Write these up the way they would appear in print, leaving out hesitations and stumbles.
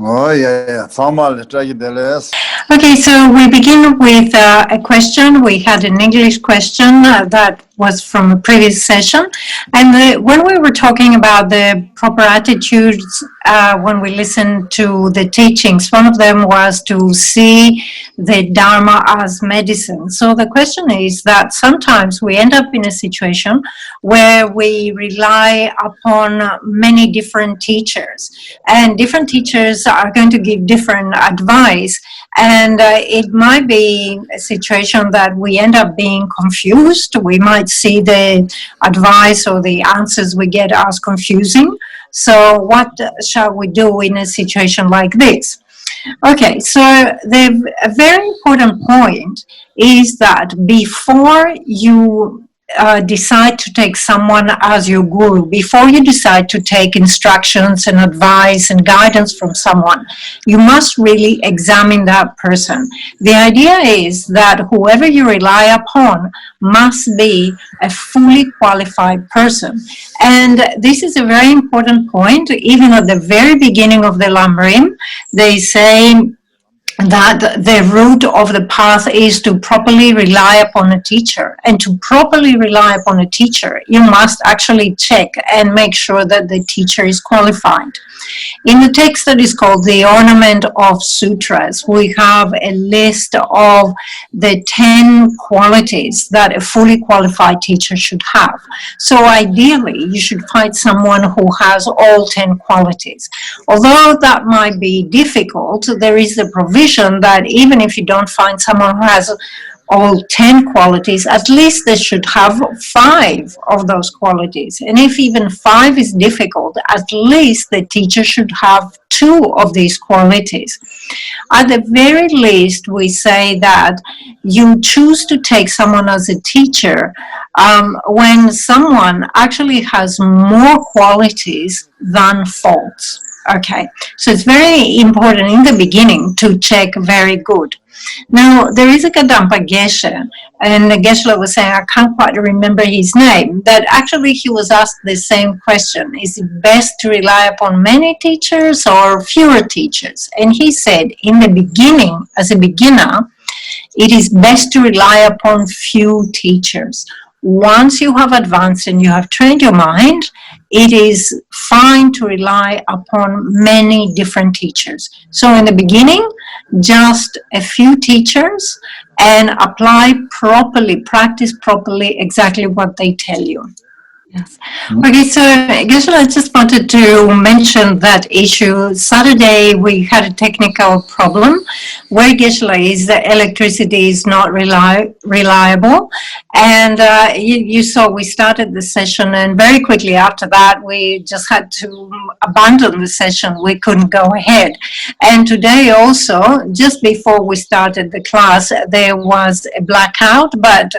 Oh, yeah. Okay, so we begin with a question. We had an English question that was from a previous session. And when we were talking about the proper attitudes when we listen to the teachings, one of them was to see the Dharma as medicine. So the question is that sometimes we end up in a situation where we rely upon many different teachers, and different teachers are going to give different advice. And it might be a situation that we end up being confused. We might see the advice or the answers we get as confusing. So what shall we do in a situation like this? Okay, so a very important point is that before you decide to take someone as your guru, before you decide to take instructions and advice and guidance from someone, you must really examine that person. The idea is that whoever you rely upon must be a fully qualified person. And this is a very important point. Even at the very beginning of the Lamrim, they say that the root of the path is to properly rely upon a teacher. And to properly rely upon a teacher, you must actually check and make sure that the teacher is qualified. In the text that is called The Ornament of Sutras, we have a list of the 10 qualities that a fully qualified teacher should have. So ideally, you should find someone who has all 10 qualities. Although that might be difficult, there is the provision that even if you don't find someone who has all 10 qualities, at least they should have 5 of those qualities. And if even 5 is difficult, at least the teacher should have 2 of these qualities. At the very least, we say that you choose to take someone as a teacher when someone actually has more qualities than faults. Okay, so it's very important in the beginning to check very good. Now, there is a Kadampa Geshe, and Geshe was saying, I can't quite remember his name, that actually he was asked the same question. Is it best to rely upon many teachers or fewer teachers? And he said, in the beginning, as a beginner, it is best to rely upon few teachers. Once you have advanced and you have trained your mind, it is fine to rely upon many different teachers. So in the beginning, just a few teachers, and apply properly, practice properly exactly what they tell you. Yes. Okay, so Geshe, I just wanted to mention that issue. Saturday we had a technical problem where Geshe is the electricity is not reliable, and you saw we started the session, and very quickly after that we just had to abandon the session. We couldn't go ahead. And today also, just before we started the class, there was a blackout, but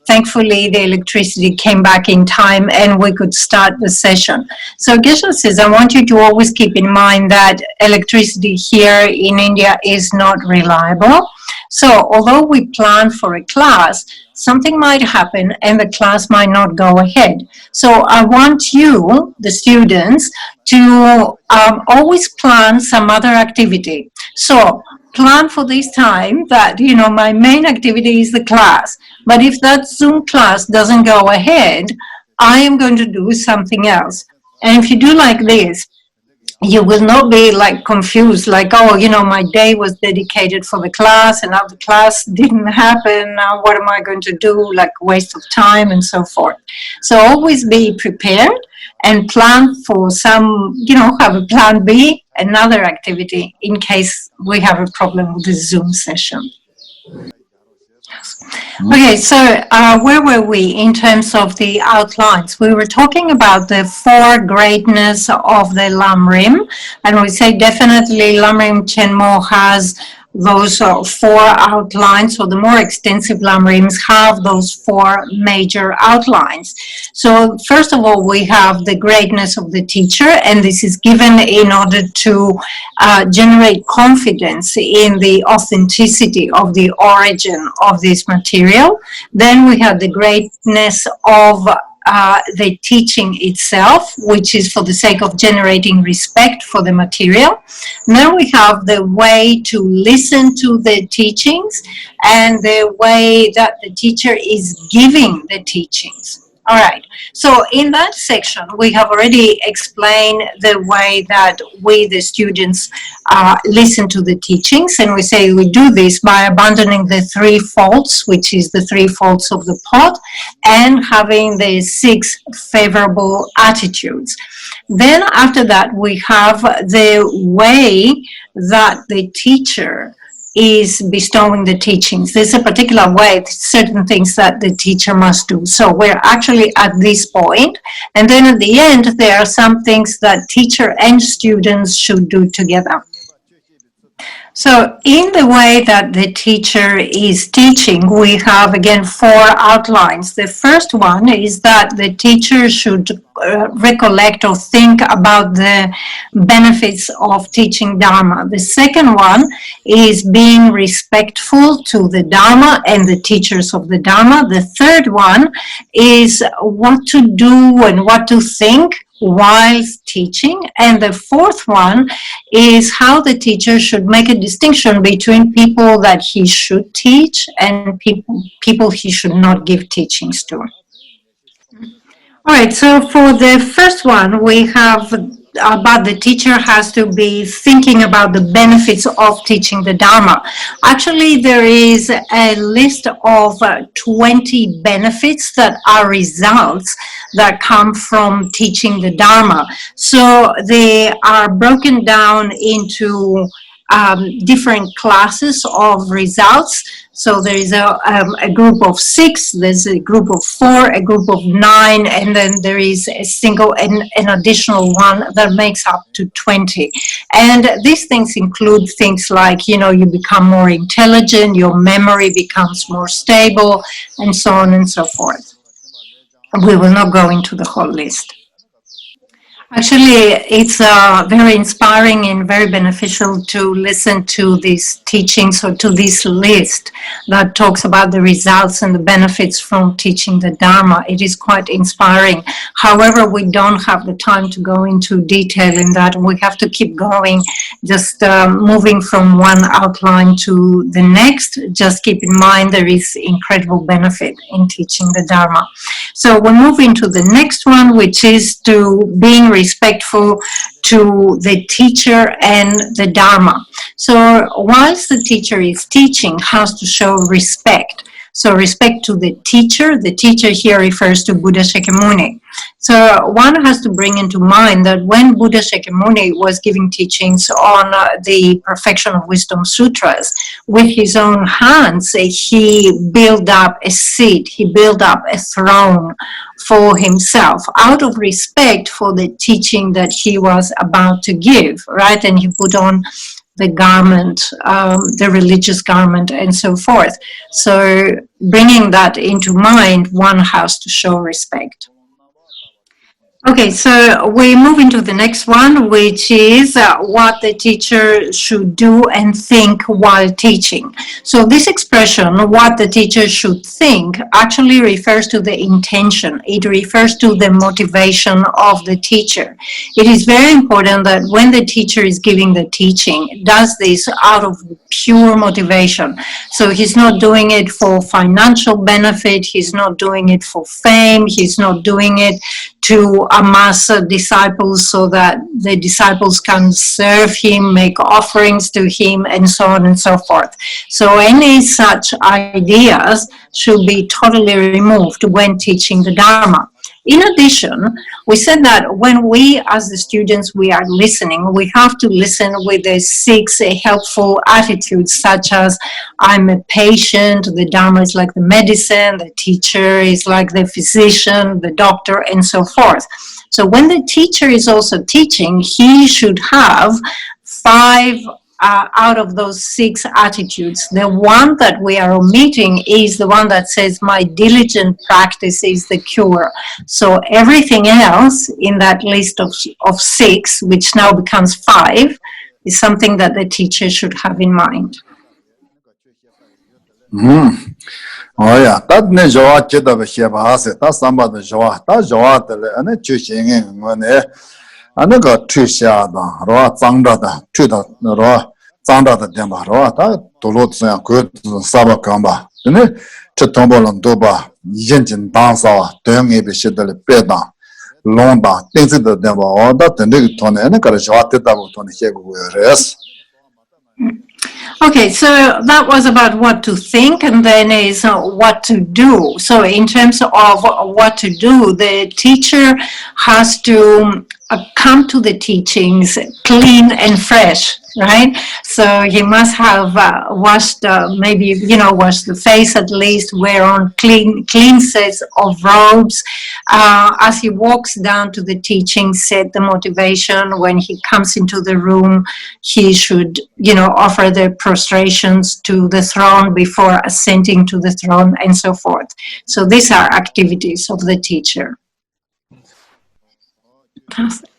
thankfully the electricity came back in time and we could start the session. So Geshe says, I want you to always keep in mind that electricity here in India is not reliable. So although we plan for a class, something might happen and the class might not go ahead. So I want you, the students, to always plan some other activity. So plan for this time that, my main activity is the class. But if that Zoom class doesn't go ahead, I am going to do something else. And if you do like this, you will not be like confused, like, oh, my day was dedicated for the class and now the class didn't happen. Now what am I going to do? Like waste of time and so forth. So always be prepared and plan for some, have a plan B, another activity in case we have a problem with the Zoom session. Okay, so where were we in terms of the outlines? We were talking about the 4 greatness of the Lamrim, and we say definitely Lamrim Chenmo has those 4 outlines, so the more extensive Lamrims have those 4 major outlines. So first of all, we have the greatness of the teacher, and this is given in order to generate confidence in the authenticity of the origin of this material. Then we have the greatness of the teaching itself, which is for the sake of generating respect for the material. And then we have the way to listen to the teachings and the way that the teacher is giving the teachings. All right, so in that section, we have already explained the way that we, the students, listen to the teachings, and we say we do this by abandoning the three faults, which is the three faults of the pot, and having the 6 favorable attitudes. Then after that, we have the way that the teacher is bestowing the teachings. There's a particular way, certain things that the teacher must do. So we're actually at this point, and then at the end, there are some things that teacher and students should do together. So in the way that the teacher is teaching, we have again 4 outlines. The first one is that the teacher should recollect or think about the benefits of teaching Dharma. The second one is being respectful to the Dharma and the teachers of the Dharma. The third one is what to do and what to think whilst teaching. And the fourth one is how the teacher should make a distinction between people that he should teach and people he should not give teachings to. All right, so for the first one, we have about the teacher has to be thinking about the benefits of teaching the Dharma. Actually, there is a list of 20 benefits that are results that come from teaching the Dharma. So they are broken down into different classes of results. So there is a group of 6, there's a group of 4, a group of 9, and then there is a single and an additional one that makes up to 20. And these things include things like, you know, you become more intelligent, your memory becomes more stable, and so on and so forth. We will not go into the whole list. Actually, it's very inspiring and very beneficial to listen to these teachings or to this list that talks about the results and the benefits from teaching the Dharma. It is quite inspiring. However, we don't have the time to go into detail in that. We have to keep going, just moving from one outline to the next. Just keep in mind there is incredible benefit in teaching the Dharma. So we move into the next one, which is to being respectful to the teacher and the Dharma. So whilst the teacher is teaching, has to show respect. So respect to the teacher here refers to Buddha Shakyamuni. So one has to bring into mind that when Buddha Shakyamuni was giving teachings on the Perfection of Wisdom Sutras, with his own hands, he built up a seat, he built up a throne for himself out of respect for the teaching that he was about to give, right? And he put on the garment, the religious garment, and so forth. So bringing that into mind, one has to show respect. Okay, so we move into the next one, which is what the teacher should do and think while teaching. So this expression, what the teacher should think, actually refers to the intention. It refers to the motivation of the teacher. It is very important that when the teacher is giving the teaching, does this out of pure motivation. So he's not doing it for financial benefit, he's not doing it for fame, he's not doing it to amass disciples so that the disciples can serve him, make offerings to him, and so on and so forth. So any such ideas should be totally removed when teaching the Dharma. In addition, we said that when we, as the students, we are listening, we have to listen with the 6 helpful attitudes, such as I'm a patient, the Dharma is like the medicine, the teacher is like the physician, the doctor, and so forth. So when the teacher is also teaching, he should have 5 out of those 6 attitudes. The one that we are omitting is the one that says my diligent practice is the cure. So everything else in that list of 6, which now becomes 5, is something that the teacher should have in mind. Oh yeah, that ne jawa cheda ba sheba ase ta samba da jawa ta jawa de le ane chu shingen ngone ane ga chu sha da ro zang da da chu da ro zang da de ba ro ta do lo zang ko sa ba kan ba ne che tombo lan do ba yin jin dang sa de nge be she de le pe da long da ting zi de ba o da de ne to ne ga jawa te da bo to ne she go res. Okay, so that was about what to think, and then is what to do. So in terms of what to do, the teacher has to come to the teachings clean and fresh, right? So he must have washed, maybe, washed the face at least, wear on clean sets of robes. As he walks down to the teaching, set the motivation. When he comes into the room, he should, offer the prostrations to the throne before ascending to the throne and so forth. So these are activities of the teacher.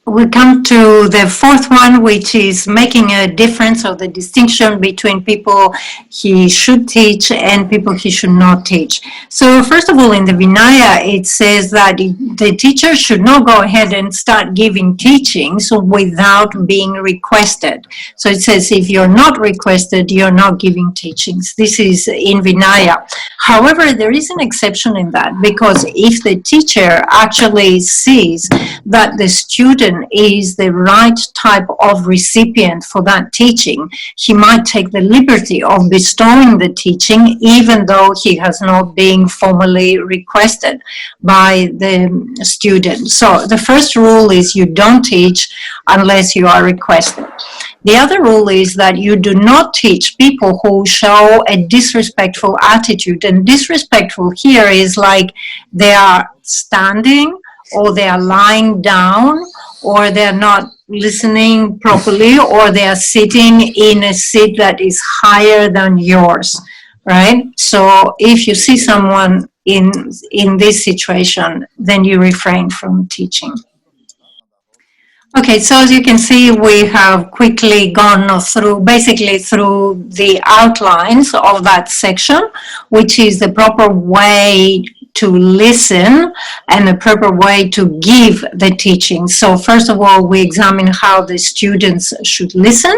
We come to the fourth one, which is making a difference or the distinction between people he should teach and people he should not teach. So first of all, in the Vinaya, it says that the teacher should not go ahead and start giving teachings without being requested. So it says if you're not requested, you're not giving teachings. This is in Vinaya. However, there is an exception in that, because if the teacher actually sees that the student is the right type of recipient for that teaching, he might take the liberty of bestowing the teaching even though he has not been formally requested by the student. So the first rule is you don't teach unless you are requested. The other rule is that you do not teach people who show a disrespectful attitude. And disrespectful here is like they are standing, or they are lying down, or they're not listening properly, or they are sitting in a seat that is higher than yours, right? So if you see someone in this situation, then you refrain from teaching. Okay, so as you can see, we have quickly gone through the outlines of that section, which is the proper way to listen and the proper way to give the teaching. So first of all, we examine how the students should listen.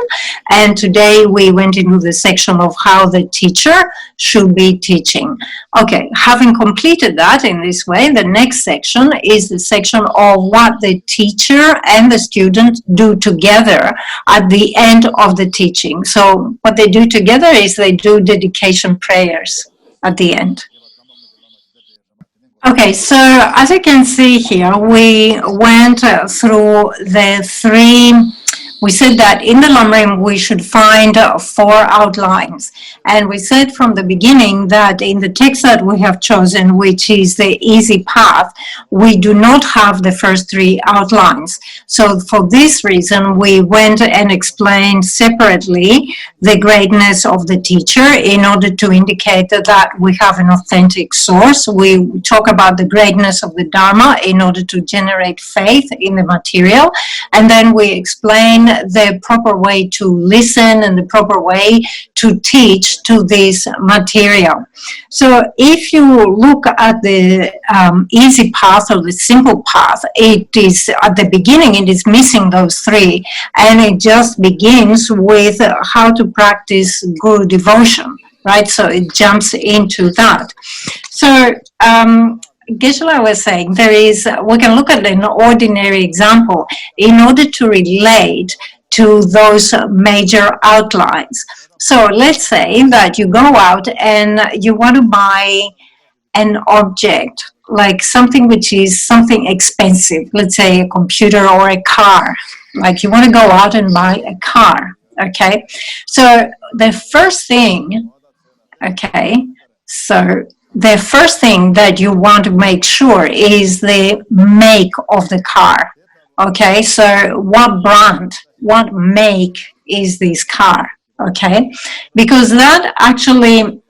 And today we went into the section of how the teacher should be teaching. Okay, having completed that in this way, the next section is the section of what the teacher and the student do together at the end of the teaching. So what they do together is they do dedication prayers at the end. Okay, so as you can see here, we went through the three. We said that in the Lamrim we should find 4 outlines. And we said from the beginning that in the text that we have chosen, which is the easy path, we do not have the first 3 outlines. So for this reason, we went and explained separately the greatness of the teacher in order to indicate that we have an authentic source. We talk about the greatness of the Dharma in order to generate faith in the material. And then we explain the proper way to listen and the proper way to teach to this material. So if you look at the easy path or the simple path, it is at the beginning, it is missing those 3, and it just begins with how to practice Guru devotion, right? So it jumps into that. So Geshe was saying we can look at an ordinary example in order to relate to those major outlines. So let's say that you go out and you want to buy an object, like something which is something expensive, let's say a computer or a car. Like you want to go out and buy a car, okay? So the first thing that you want to make sure is the make of the car. Okay, so what brand, what make is this car? Okay, because that actually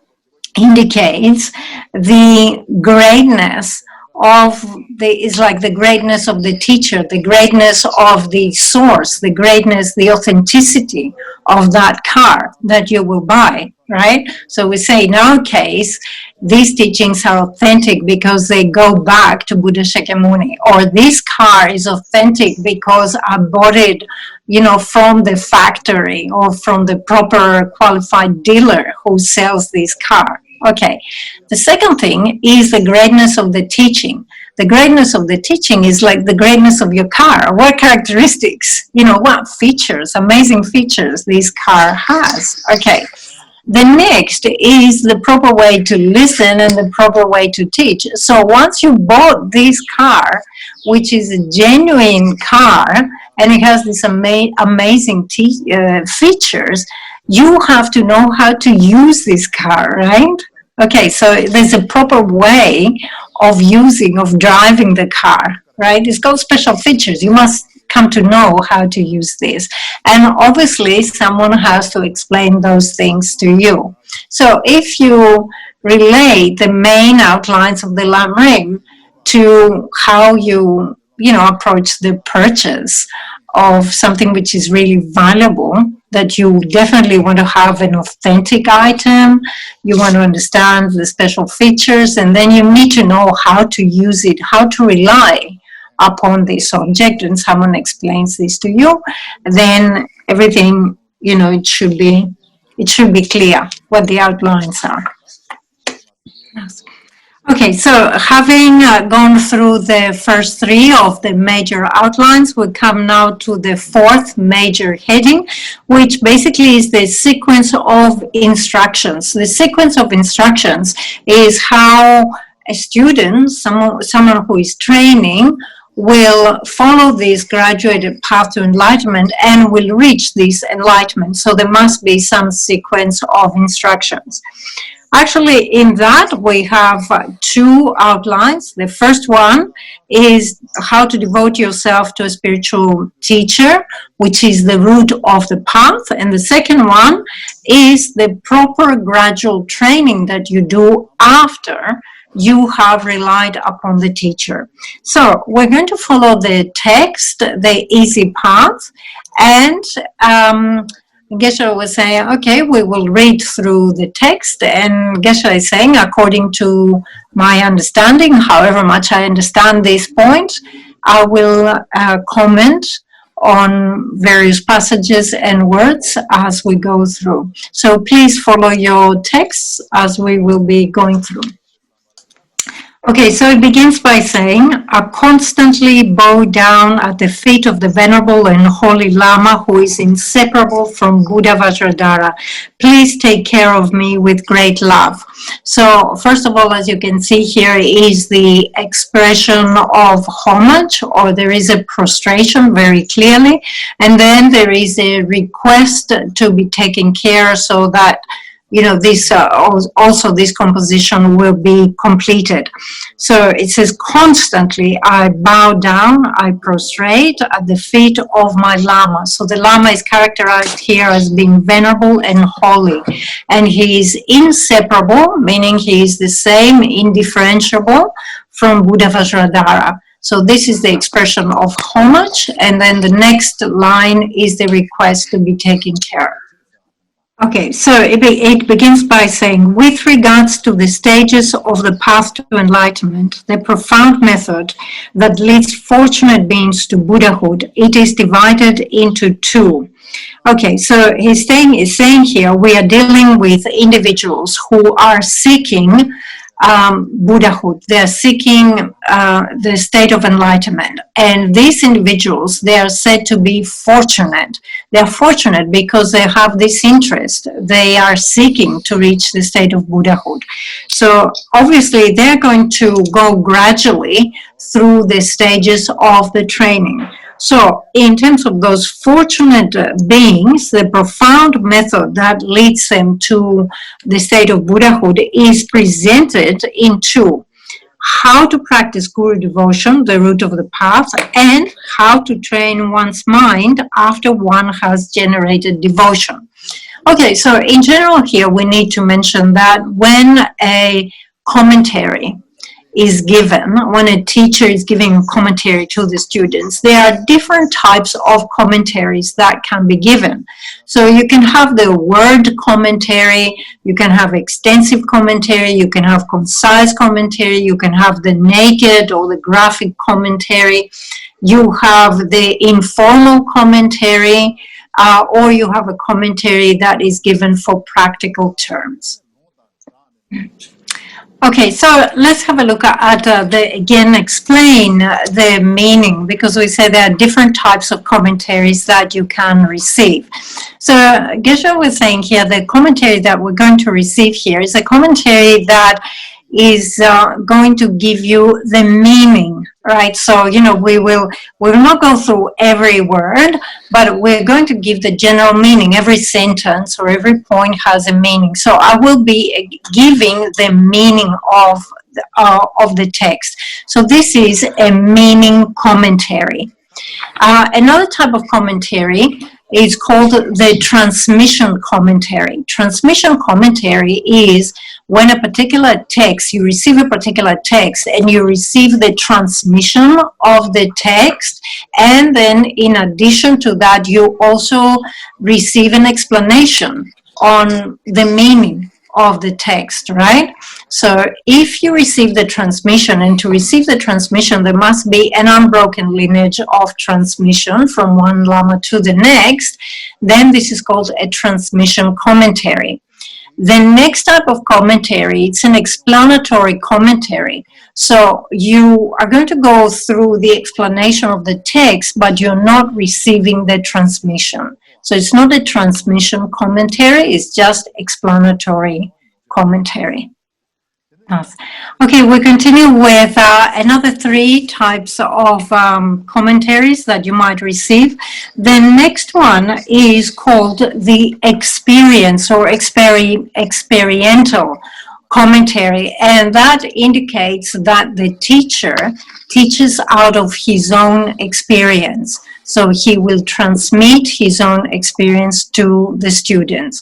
indicates the greatness of is like the greatness of the teacher, the greatness of the source, the greatness, the authenticity of that car that you will buy, right? So we say in our case, these teachings are authentic because they go back to Buddha Shakyamuni, or this car is authentic because I bought it, you know, from the factory or from the proper qualified dealer who sells this car. Okay. The second thing is the greatness of the teaching. The greatness of the teaching is like the greatness of your car. What characteristics, you know, what features, amazing features this car has. Okay. The next is the proper way to listen and the proper way to teach. So once you bought this car, which is a genuine car, and it has these amazing features, you have to know how to use this car, right? Okay, so there's a proper way of using, of driving the car, right? It's got special features. You must come to know how to use this. And obviously, someone has to explain those things to you. So if you relate the main outlines of the Lamrim to how you approach the purchase of something which is really valuable, that you definitely want to have an authentic item, you want to understand the special features, and then you need to know how to use it, how to rely upon this object, and someone explains this to you, then everything, it should be clear what the outlines are. Okay, so having gone through the first three of the major outlines, we come now to the fourth major heading, which basically is the sequence of instructions. The sequence of instructions is how a student, someone who is training, will follow this graduated path to enlightenment and will reach this enlightenment. So there must be some sequence of instructions. Actually, in that, we have two outlines. The first one is how to devote yourself to a spiritual teacher, which is the root of the path. And the second one is the proper gradual training that you do after you have relied upon the teacher. So we're going to follow the text, the easy path, and Geshe was saying, okay, we will read through the text, and Geshe is saying, according to my understanding, however much I understand this point, I will comment on various passages and words as we go through. So please follow your texts as we will be going through. Okay, so it begins by saying, I constantly bow down at the feet of the Venerable and Holy Lama, who is inseparable from Buddha Vajradhara. Please take care of me with great love. So, first of all, as you can see here, is the expression of homage, or there is a prostration very clearly, and then there is a request to be taken care so that this also this composition will be completed. So it says, constantly I bow down, I prostrate at the feet of my Lama. So the Lama is characterized here as being venerable and holy, and he is inseparable, meaning he is the same, indifferentiable from Buddha Vajradhara. So this is the expression of homage, and then the next line is the request to be taken care of. Okay, so it begins by saying, with regards to the stages of the path to enlightenment, the profound method that leads fortunate beings to Buddhahood, it is divided into two. Okay, so he's saying here, we are dealing with individuals who are seeking Buddhahood. They're seeking the state of enlightenment. And these individuals, they are said to be fortunate. They are fortunate because they have this interest. They are seeking to reach the state of Buddhahood. So obviously, they're going to go gradually through the stages of the training. So in terms of those fortunate beings, the profound method that leads them to the state of Buddhahood is presented in two: how to practice Guru devotion, the root of the path, and how to train one's mind after one has generated devotion. Okay, so in general here, we need to mention that when a commentary is given, when a teacher is giving a commentary to the students, there are different types of commentaries that can be given. So you can have the word commentary, you can have extensive commentary, you can have concise commentary, you can have the naked or the graphic commentary, you have the informal commentary, or you have a commentary that is given for practical terms. Okay, so let's have a look at again explain the meaning, because we say there are different types of commentaries that you can receive. So Geshe was saying here, the commentary that we're going to receive here is a commentary that is going to give you the meaning, right? So, you know, we will not go through every word, but we're going to give the general meaning. Every sentence or every point has a meaning. So I will be giving the meaning of the text. So this is a meaning commentary. Another type of commentary is called the transmission commentary. Transmission commentary is when a particular text, you receive a particular text and you receive the transmission of the text, and then in addition to that you also receive an explanation on the meaning of the text, right? So if you receive the transmission, and to receive the transmission there must be an unbroken lineage of transmission from one Lama to the next, then this is called a transmission commentary. The next type of commentary, it's an explanatory commentary. So you are going to go through the explanation of the text, but you're not receiving the transmission. So it's not a transmission commentary, it's just explanatory commentary. Okay, we continue with another 3 types of commentaries that you might receive. The next one is called the experience or experiential commentary, and that indicates that the teacher teaches out of his own experience. So he will transmit his own experience to the students.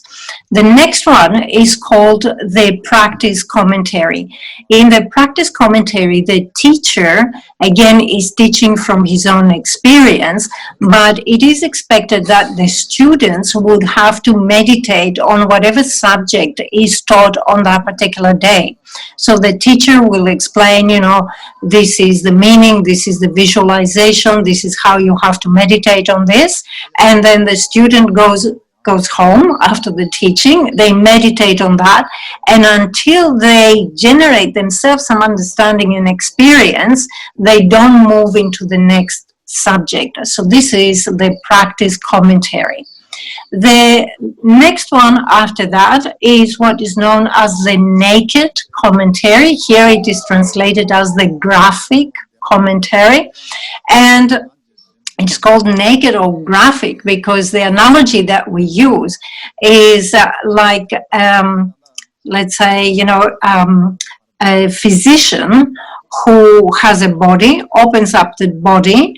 The next one is called the practice commentary. In the practice commentary, the teacher, again, is teaching from his own experience, but it is expected that the students would have to meditate on whatever subject is taught on that particular day. So the teacher will explain, you know, this is the meaning, this is the visualization, this is how you have to meditate on this, and then the student goes home after the teaching, they meditate on that, and until they generate themselves some understanding and experience, they don't move into the next subject. So this is the practice commentary. The next one after that is what is known as the naked commentary. Here it is translated as the graphic commentary, and it's called naked or graphic because the analogy that we use is like, let's say, you know, a physician who has a body, opens up the body,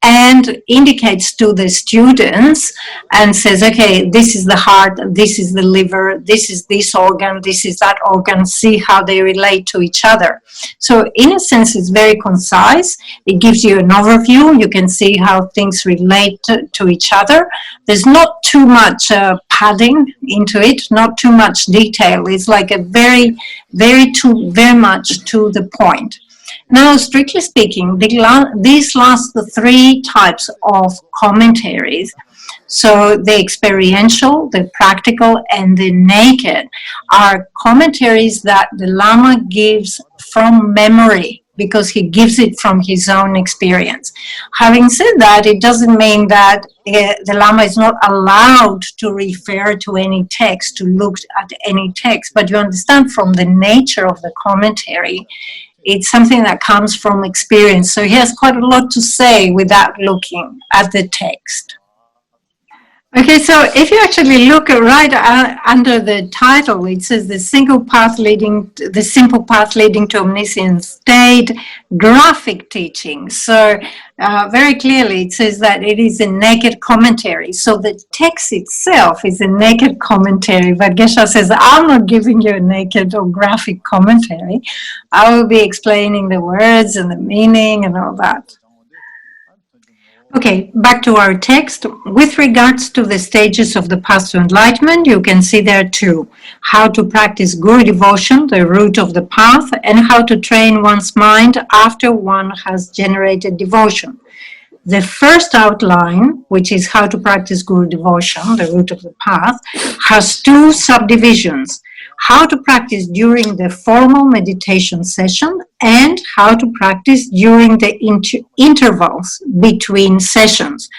and indicates to the students and says, okay, this is the heart, this is the liver, this is this organ, this is that organ, see how they relate to each other. So in a sense, it's very concise. It gives you an overview. You can see how things relate to each other. There's not too much padding into it, not too much detail. It's like a very much to the point. Now, strictly speaking, these last 3 types of commentaries, so the experiential, the practical, and the naked, are commentaries that the Lama gives from memory because he gives it from his own experience. Having said that, it doesn't mean that the Lama is not allowed to refer to any text, to look at any text, but you understand from the nature of the commentary, it's something that comes from experience. So he has quite a lot to say without looking at the text. Okay, so if you actually look right under the title, it says the simple path leading to omniscient state, graphic teaching. So very clearly it says that it is a naked commentary. So the text itself is a naked commentary, but Geshe says, I'm not giving you a naked or graphic commentary. I will be explaining the words and the meaning and all that. Okay, back to our text. With regards to the stages of the path to enlightenment, you can see there too how to practice Guru devotion, the root of the path, and how to train one's mind after one has generated devotion. The first outline, which is how to practice Guru devotion, the root of the path, has two subdivisions: how to practice during the formal meditation session and how to practice during the intervals between sessions.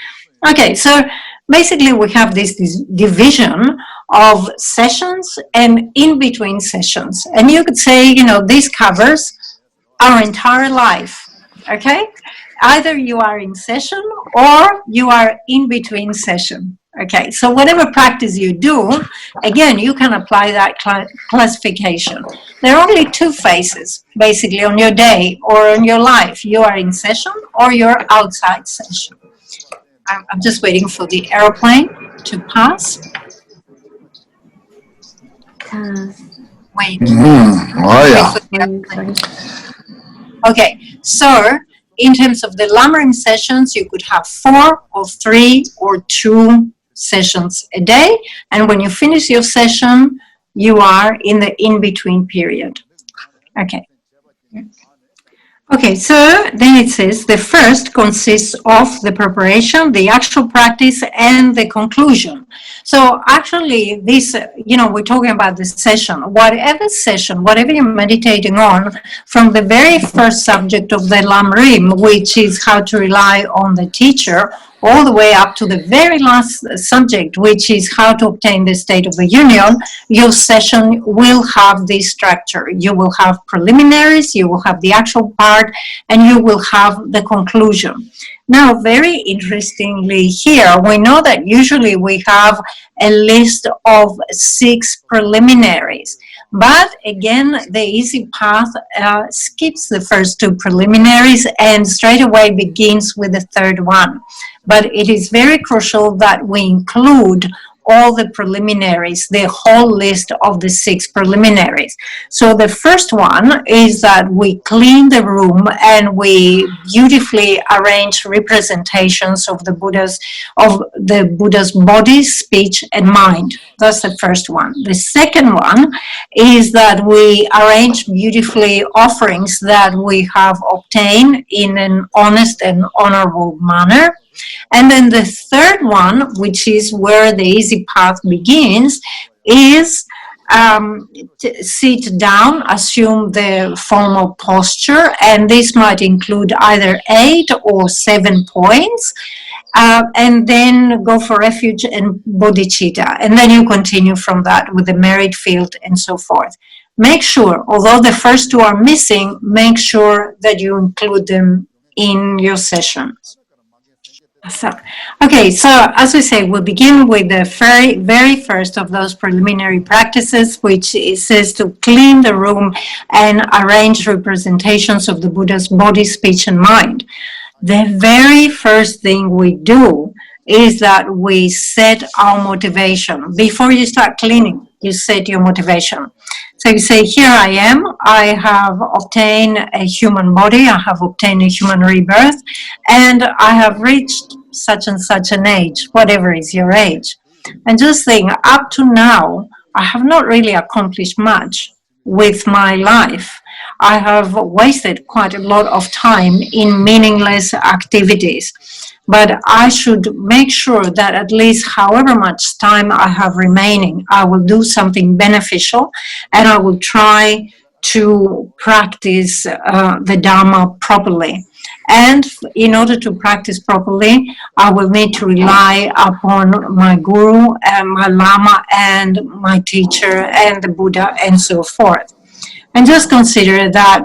Okay, so basically we have this division of sessions and in between sessions. And you could say, this covers our entire life, okay? Either you are in session or you are in between session. Okay, so whatever practice you do, again, you can apply that classification. There are only two phases, basically, on your day or on your life. You are in session or you're outside session. I'm just waiting for the airplane to pass. Wait. Oh, yeah. Okay, so in terms of the Lamrim sessions, you could have 4 or 3 or 2 sessions a day. And when you finish your session, you are in the in-between period. Okay. Okay, so then it says the first consists of the preparation, the actual practice, and the conclusion. So actually this, we're talking about the session. Whatever you're meditating on, from the very first subject of the Lamrim, which is how to rely on the teacher, all the way up to the very last subject, which is how to obtain the state of the union, your session will have this structure. You will have preliminaries, you will have the actual part, and you will have the conclusion. Now, very interestingly here, we know that usually we have a list of 6 preliminaries. But again, the easy path skips the first 2 preliminaries and straight away begins with the third one. But it is very crucial that we include all the preliminaries, the whole list of the 6 preliminaries. So the first one is that we clean the room and we beautifully arrange representations of the Buddha's body, speech, and mind. That's the first one. The second one is that we arrange beautifully offerings that we have obtained in an honest and honorable manner. And then the third one, which is where the easy path begins, is sit down, assume the formal posture, and this might include either 8 or 7 points, and then go for refuge and bodhicitta, and then you continue from that with the merit field and so forth. Make sure, although the first 2 are missing, make sure that you include them in your sessions. Okay, so as we say, we'll begin with the very first of those preliminary practices, which says to clean the room and arrange representations of the Buddha's body, speech, and mind. The very first thing we do is that we set our motivation. Before you start cleaning, you set your motivation. So you say, here I am, I have obtained a human body, I have obtained a human rebirth, and I have reached such and such an age, whatever is your age. And just think, up to now, I have not really accomplished much with my life. I have wasted quite a lot of time in meaningless activities. But I should make sure that at least however much time I have remaining, I will do something beneficial and I will try to practice the Dharma properly. And in order to practice properly, I will need to rely upon my Guru and my Lama and my teacher and the Buddha and so forth. And just consider that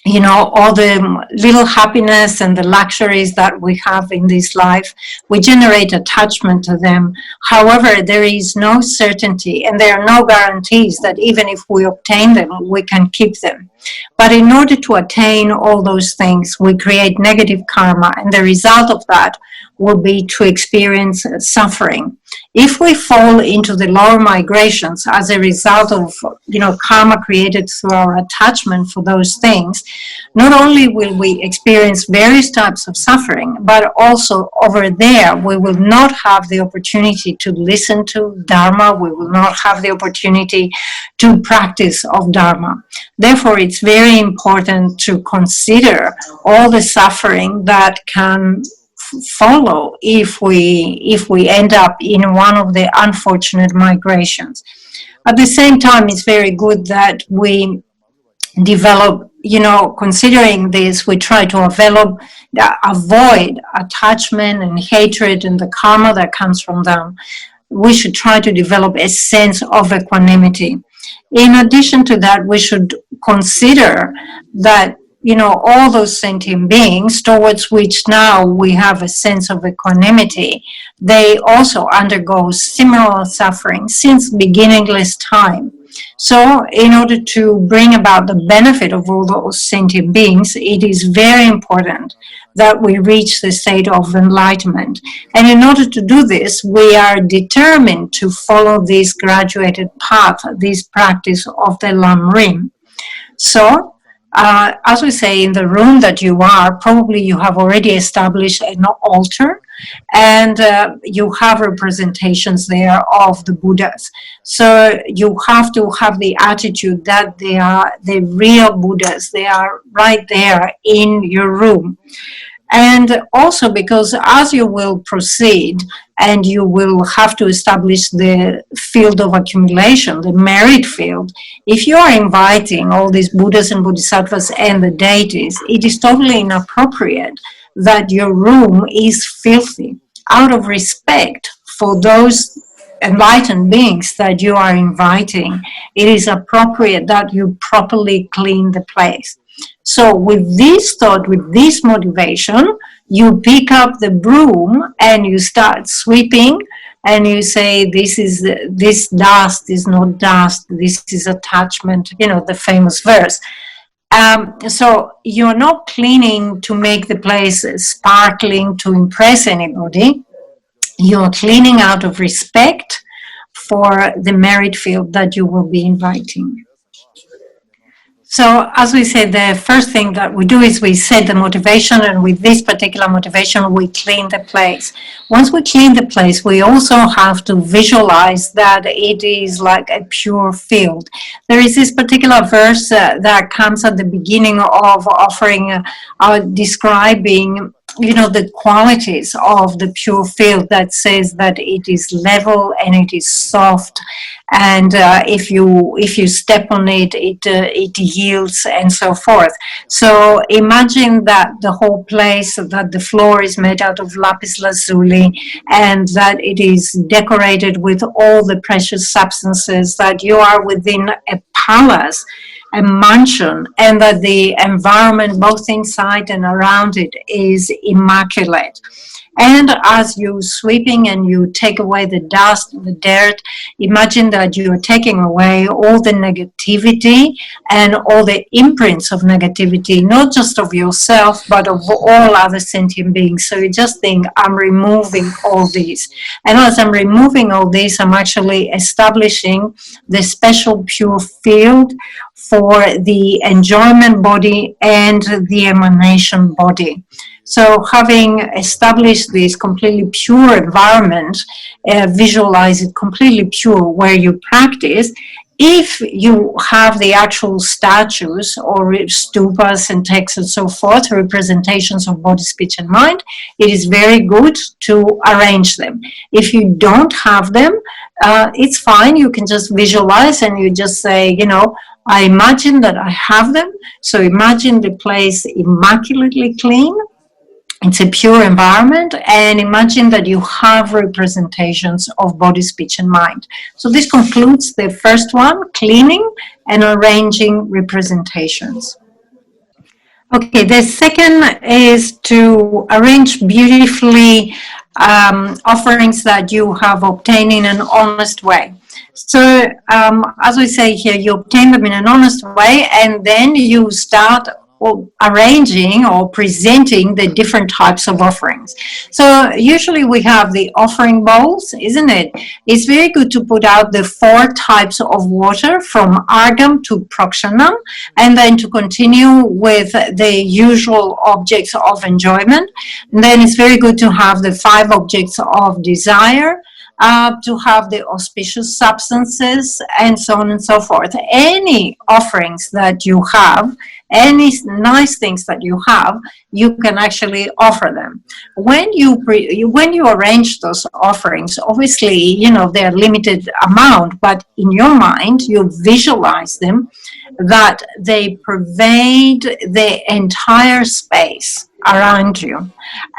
you know, all the little happiness and the luxuries that we have in this life, we generate attachment to them. However, there is no certainty and there are no guarantees that even if we obtain them, we can keep them. But in order to attain all those things, we create negative karma, and the result of that will be to experience suffering. If we fall into the lower migrations as a result of, you know, karma created through our attachment for those things, not only will we experience various types of suffering, but also over there we will not have the opportunity to listen to Dharma, we will not have the opportunity to practice of Dharma. Therefore, it's very important to consider all the suffering that can follow if we end up in one of the unfortunate migrations. At the same time, it's very good that we develop, you know, considering this, we try to avoid attachment and hatred and the karma that comes from them. We should try to develop a sense of equanimity. In addition to that, we should consider that, you know, all those sentient beings towards which now we have a sense of equanimity, they also undergo similar suffering since beginningless time. So in order to bring about the benefit of all those sentient beings, it is very important that we reach the state of enlightenment. And in order to do this, we are determined to follow this graduated path, this practice of the Lamrim. So, as we say, in the room that you are, probably you have already established an altar, and you have representations there of the Buddhas. So you have to have the attitude that they are the real Buddhas. They are right there in your room. And also because as you will proceed and you will have to establish the field of accumulation, the merit field, if you are inviting all these Buddhas and Bodhisattvas and the deities, it is totally inappropriate that your room is filthy. Out of respect for those enlightened beings that you are inviting, it is appropriate that you properly clean the place. So with this thought, with this motivation, you pick up the broom and you start sweeping, and you say, this dust is not dust, this is attachment, you know, the famous verse. So you're not cleaning to make the place sparkling to impress anybody. You're cleaning out of respect for the merit field that you will be inviting. So as we said, the first thing that we do is we set the motivation, and with this particular motivation, we clean the place. Once we clean the place, we also have to visualize that it is like a pure field. There is this particular verse that comes at the beginning of offering, describing, you know, the qualities of the pure field, that says that it is level and it is soft, and if you step on it, it yields, and so forth. So imagine that the whole place, that the floor is made out of lapis lazuli, and that it is decorated with all the precious substances, that you are within a palace, a mansion, and that the environment both inside and around it is immaculate. And as you're sweeping and you take away the dust, the dirt, imagine that you're taking away all the negativity and all the imprints of negativity, not just of yourself, but of all other sentient beings. So you just think, I'm removing all these. And as I'm removing all this, I'm actually establishing the special pure field for the enjoyment body and the emanation body. So having established this completely pure environment, visualize it completely pure where you practice. If you have the actual statues or stupas and texts and so forth, representations of body, speech, and mind, it is very good to arrange them. If you don't have them, it's fine. You can just visualize and you just say, you know, I imagine that I have them. So imagine the place immaculately clean. It's a pure environment, and imagine that you have representations of body, speech, and mind. So this concludes the first one, cleaning and arranging representations. Okay, the second is to arrange beautifully offerings that you have obtained in an honest way. So, as we say here, you obtain them in an honest way, and then you start arranging or presenting the different types of offerings. So, usually we have the offering bowls, isn't it? It's very good to put out the 4 types of water from Argam to Prokshanam, and then to continue with the usual objects of enjoyment. And then it's very good to have the 5 objects of desire, to have the auspicious substances, and so on and so forth. Any offerings that you have, any nice things that you have, you can actually offer them. When you arrange those offerings, obviously, they're limited amount, but in your mind, you visualize them that they pervade the entire space around you.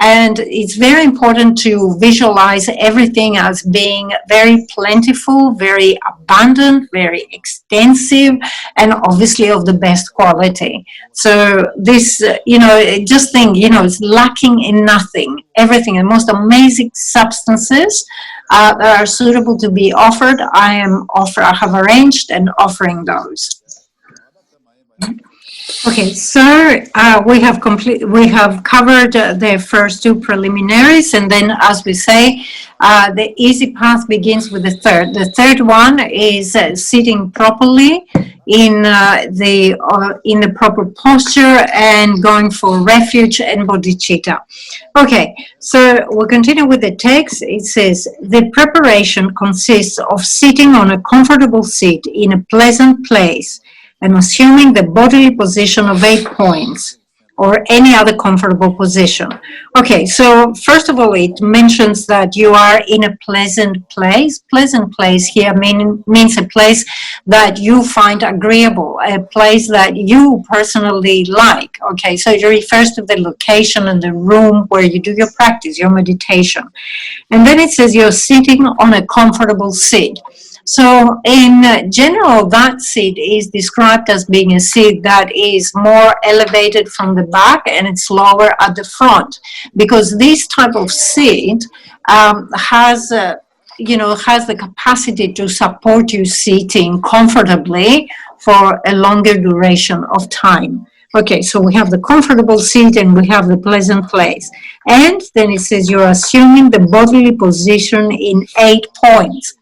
And it's very important to visualize everything as being very plentiful, very abundant, very extensive, and obviously of the best quality. So this, just think, it's lacking in nothing. Everything, the most amazing substances that are suitable to be offered, I have arranged and offering those. Okay, so we have covered the first 2 preliminaries, and then, as we say, the easy path begins with the third. The third one is sitting properly in the proper posture and going for refuge and bodhicitta. Okay, so we'll continue with the text. It says, the preparation consists of sitting on a comfortable seat in a pleasant place and assuming the bodily position of 8 points or any other comfortable position. Okay, so first of all, it mentions that you are in a pleasant place. Pleasant place here means a place that you find agreeable, a place that you personally like. Okay, so it refers to the location and the room where you do your practice, your meditation. And then it says you're sitting on a comfortable seat. So in general, that seat is described as being a seat that is more elevated from the back and it's lower at the front, because this type of seat has the capacity to support you sitting comfortably for a longer duration of time. Okay, so we have the comfortable seat and we have the pleasant place. And then it says you're assuming the bodily position in 8 points.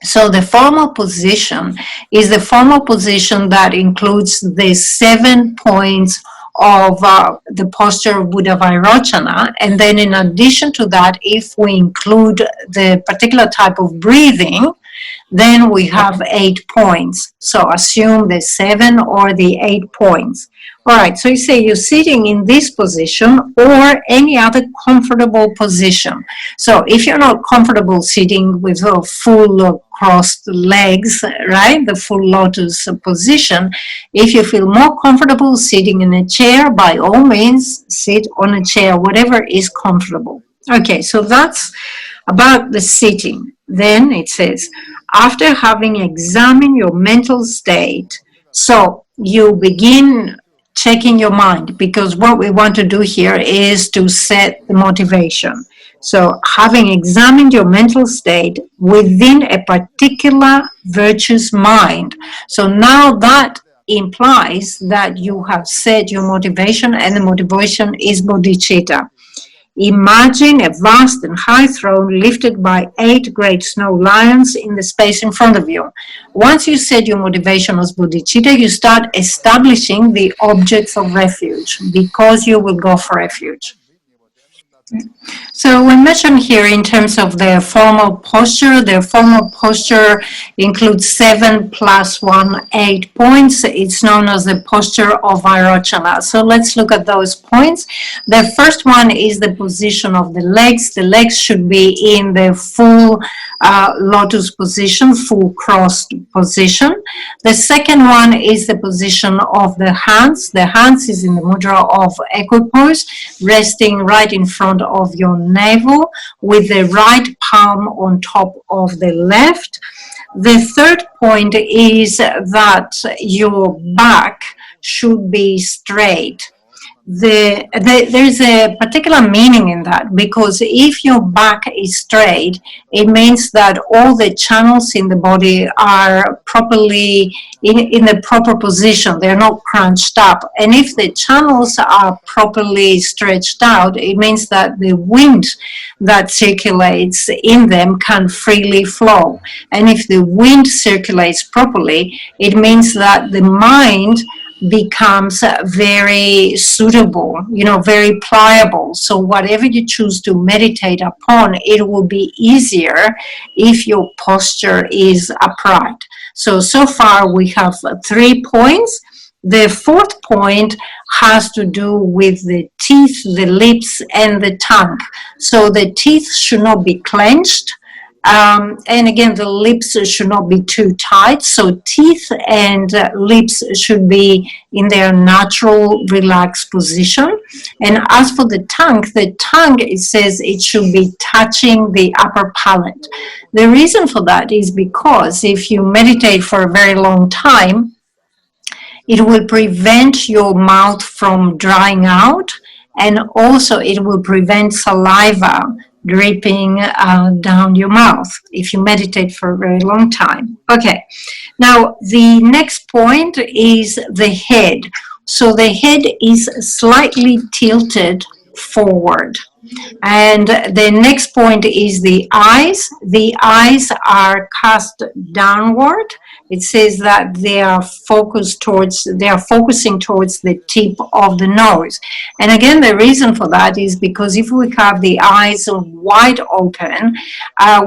So the formal position is the formal position that includes the 7 points of the posture of Buddha Vairochana. And then in addition to that, if we include the particular type of breathing, then we have 8 points. So assume the 7 or the 8 points. All right, so you say you're sitting in this position or any other comfortable position. So if you're not comfortable sitting with a full crossed legs, right, the full lotus position, if you feel more comfortable sitting in a chair, by all means, sit on a chair, whatever is comfortable. Okay, so that's about the sitting. Then it says, after having examined your mental state, so you begin checking your mind, because what we want to do here is to set the motivation. So having examined your mental state within a particular virtuous mind. So now that implies that you have set your motivation, and the motivation is bodhicitta. Imagine a vast and high throne lifted by 8 great snow lions in the space in front of you. Once you set your motivation as bodhicitta, you start establishing the objects of refuge, because you will go for refuge. So we mentioned here in terms of the formal posture includes 7 plus 1, 8 points. It's known as the posture of Vairochana. So let's look at those points. The first one is the position of the legs. The legs should be in the full lotus position, full crossed position. The second one is the position of the hands. The hands is in the mudra of equipoise, resting right in front of your navel with the right palm on top of the left. The third point is that your back should be straight. there's a particular meaning in that, because if your back is straight, it means that all the channels in the body are properly in the proper position. They're not crunched up. And if the channels are properly stretched out, it means that the wind that circulates in them can freely flow. And if the wind circulates properly, it means that the mind becomes very suitable, very pliable. So whatever you choose to meditate upon, it will be easier if your posture is upright. So far we have 3 points. The fourth point has to do with the teeth, the lips, and the tongue. So the teeth should not be clenched. And again, the lips should not be too tight. So teeth and lips should be in their natural relaxed position. And as for the tongue, it says it should be touching the upper palate. The reason for that is because if you meditate for a very long time, it will prevent your mouth from drying out, and also it will prevent saliva dripping down your mouth if you meditate for a very long time. Okay, now the next point is the head. So the head is slightly tilted forward. And the next point is the eyes. The eyes are cast downward. It says that they are focusing towards the tip of the nose. And again, the reason for that is because if we have the eyes wide open,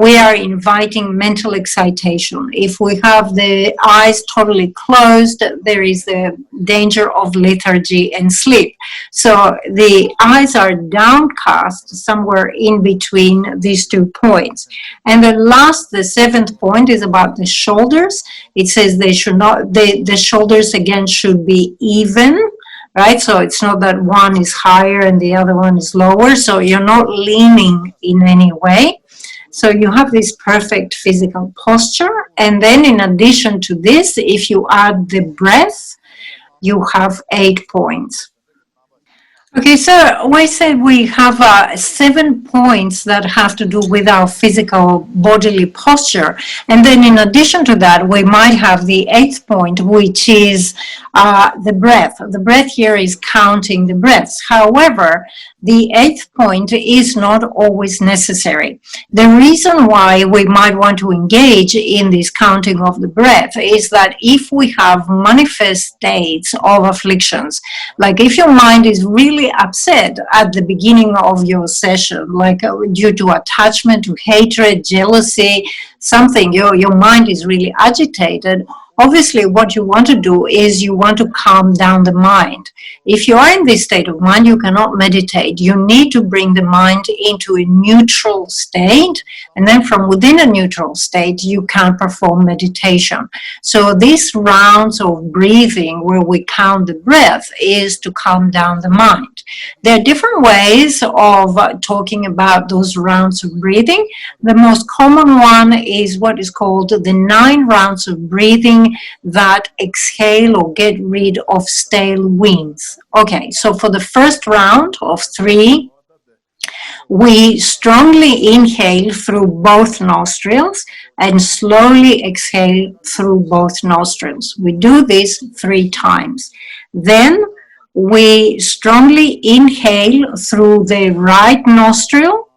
we are inviting mental excitation. If we have the eyes totally closed, there is the danger of lethargy and sleep. So the eyes are downcast somewhere in between these 2 points. And the seventh point is about the shoulders. It says they should not, the shoulders again should be even, right? So it's not that one is higher and the other one is lower. So you're not leaning in any way. So you have this perfect physical posture. And then in addition to this, if you add the breath, you have 8 points. Okay, so we said we have 7 points that have to do with our physical bodily posture. And then in addition to that, we might have the 8th point, which is the breath. The breath here is counting the breaths. However, the 8th point is not always necessary. The reason why we might want to engage in this counting of the breath is that if we have manifest states of afflictions, like if your mind is really upset at the beginning of your session, like due to attachment, to hatred, jealousy, something, your mind is really agitated, obviously what you want to do is you want to calm down the mind. If you are in this state of mind, you cannot meditate. You need to bring the mind into a neutral state, and then from within a neutral state, you can perform meditation. So these rounds of breathing where we count the breath is to calm down the mind. There are different ways of talking about those rounds of breathing. The most common one is what is called the 9 rounds of breathing that exhale or get rid of stale winds. Okay, so for the first round of 3, we strongly inhale through both nostrils and slowly exhale through both nostrils. We do this 3 times. Then we strongly inhale through the right nostril,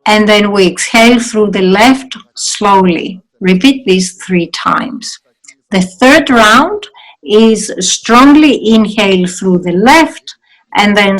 and then we exhale through the left slowly. Repeat this 3 times. The third round is strongly inhale through the left, and then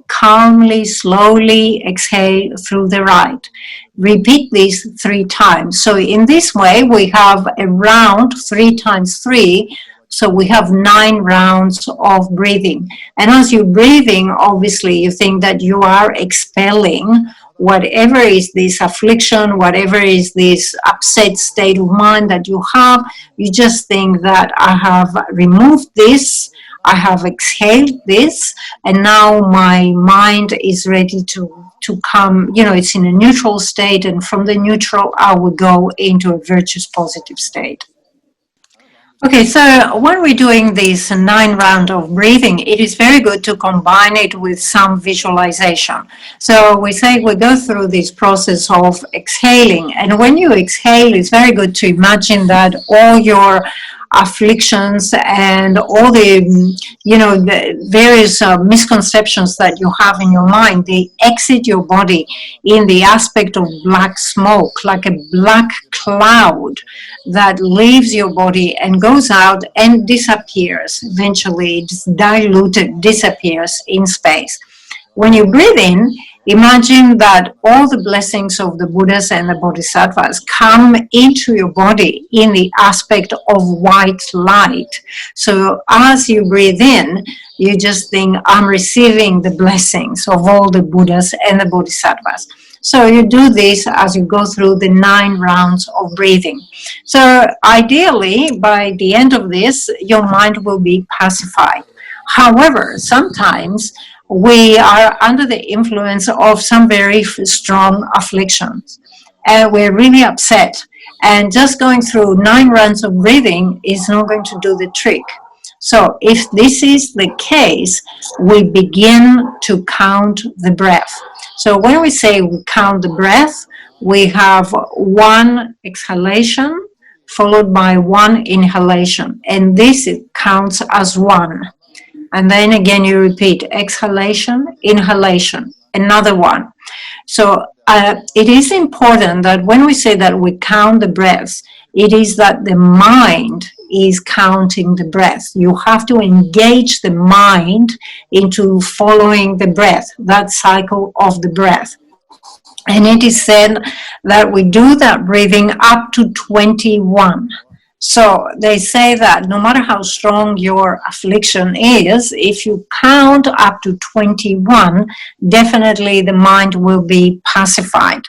calmly, slowly exhale through the right. Repeat this 3 times. So in this way, we have a round 3 times 3. So we have 9 rounds of breathing. And as you're breathing, obviously you think that you are expelling whatever is this affliction, whatever is this upset state of mind that you have. You just think that I have removed this, I have exhaled this, and now my mind is ready to come, it's in a neutral state, and from the neutral I will go into a virtuous positive state. Okay, so when we're doing this 9 round of breathing, it is very good to combine it with some visualization. So we say we go through this process of exhaling, and when you exhale, it's very good to imagine that all your afflictions and all the, the various misconceptions that you have in your mind, they exit your body in the aspect of black smoke, like a black cloud that leaves your body and goes out and disappears. Eventually, it's diluted, disappears in space. When you breathe in, imagine that all the blessings of the Buddhas and the Bodhisattvas come into your body in the aspect of white light. So as you breathe in, you just think, I'm receiving the blessings of all the Buddhas and the Bodhisattvas. So you do this as you go through the 9 rounds of breathing. So ideally, by the end of this, your mind will be pacified. However, sometimes we are under the influence of some very strong afflictions, and we're really upset. And just going through 9 rounds of breathing is not going to do the trick. So if this is the case, we begin to count the breath. So when we say we count the breath, we have 1 exhalation followed by 1 inhalation, and this counts as 1. And then again you repeat exhalation, inhalation, another 1. So it is important that when we say that we count the breaths, it is that the mind is counting the breath. You have to engage the mind into following the breath, that cycle of the breath. And it is said that we do that breathing up to 21. So they say that no matter how strong your affliction is, if you count up to 21, definitely the mind will be pacified.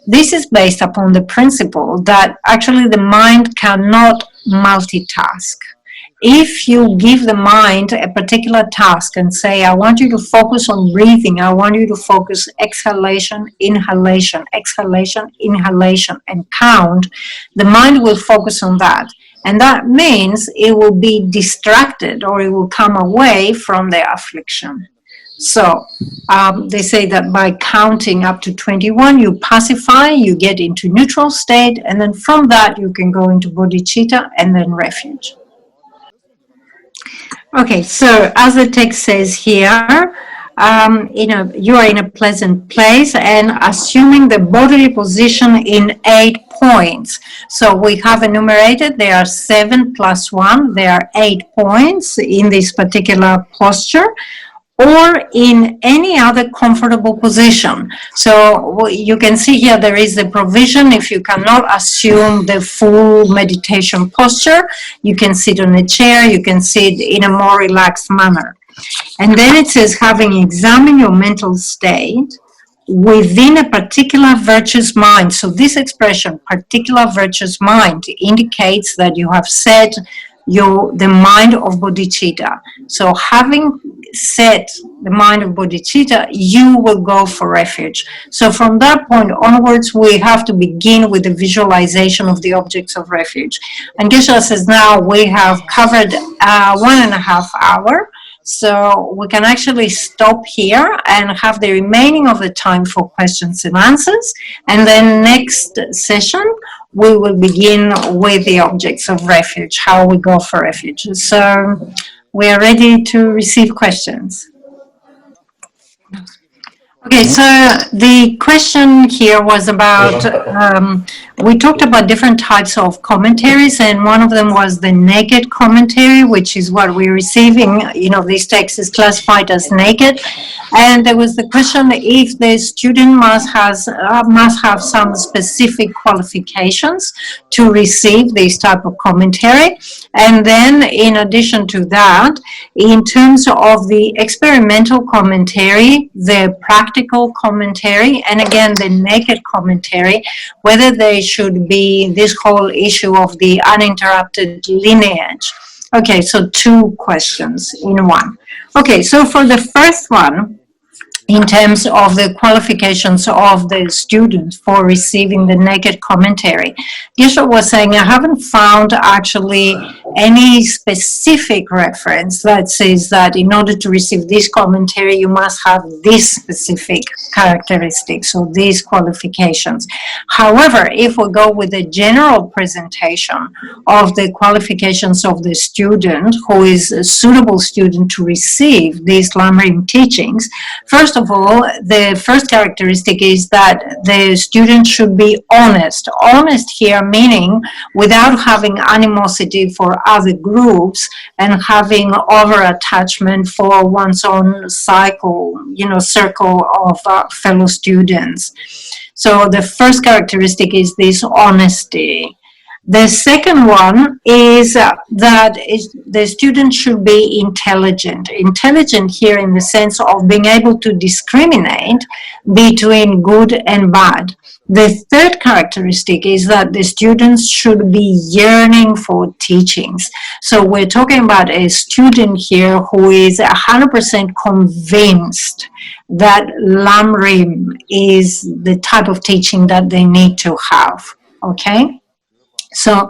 This is based upon the principle that actually the mind cannot multitask. If you give the mind a particular task and say, I want you to focus on breathing, I want you to focus exhalation, inhalation, and count, the mind will focus on that. And that means it will be distracted or it will come away from the affliction. So they say that by counting up to 21, you pacify, you get into neutral state, and then from that you can go into bodhicitta and then refuge. Okay, so as the text says here, you are in a pleasant place and assuming the bodily position in 8 points. So we have enumerated, there are 7 plus 1, there are 8 points in this particular posture, or in any other comfortable position. So you can see here there is a provision. If you cannot assume the full meditation posture, you can sit on a chair, you can sit in a more relaxed manner. And then it says, having examined your mental state within a particular virtuous mind. So this expression, particular virtuous mind, indicates that you have set the mind of bodhicitta. So having set the mind of bodhicitta, you will go for refuge. So from that point onwards, we have to begin with the visualization of the objects of refuge. And Geshe says now we have covered 1.5 hours. So we can actually stop here and have the remaining of the time for questions and answers. And then next session, we will begin with the objects of refuge, how we go for refuge. So we are ready to receive questions. Okay, so the question here was about, we talked about different types of commentaries, and one of them was the naked commentary, which is what we're receiving. This text is classified as naked. And there was the question if the student must have some specific qualifications to receive this type of commentary. And then in addition to that, in terms of the experimental commentary, the practical commentary, and again the naked commentary, whether they should be this whole issue of the uninterrupted lineage. Okay, so 2 questions in one. Okay, so for the first one, in terms of the qualifications of the students for receiving the naked commentary. Geshe was saying, I haven't found actually any specific reference that says that in order to receive this commentary, you must have this specific characteristics or these qualifications. However, if we go with a general presentation of the qualifications of the student who is a suitable student to receive these Lamrim teachings, first of all, the first characteristic is that the student should be honest. Honest here meaning without having animosity for other groups and having over-attachment for one's own circle of fellow students. So the first characteristic is this honesty. The second one is that the student should be intelligent. Intelligent here in the sense of being able to discriminate between good and bad. The third characteristic is that the students should be yearning for teachings. So we're talking about a student here who is 100% convinced that Lamrim is the type of teaching that they need to have, okay? So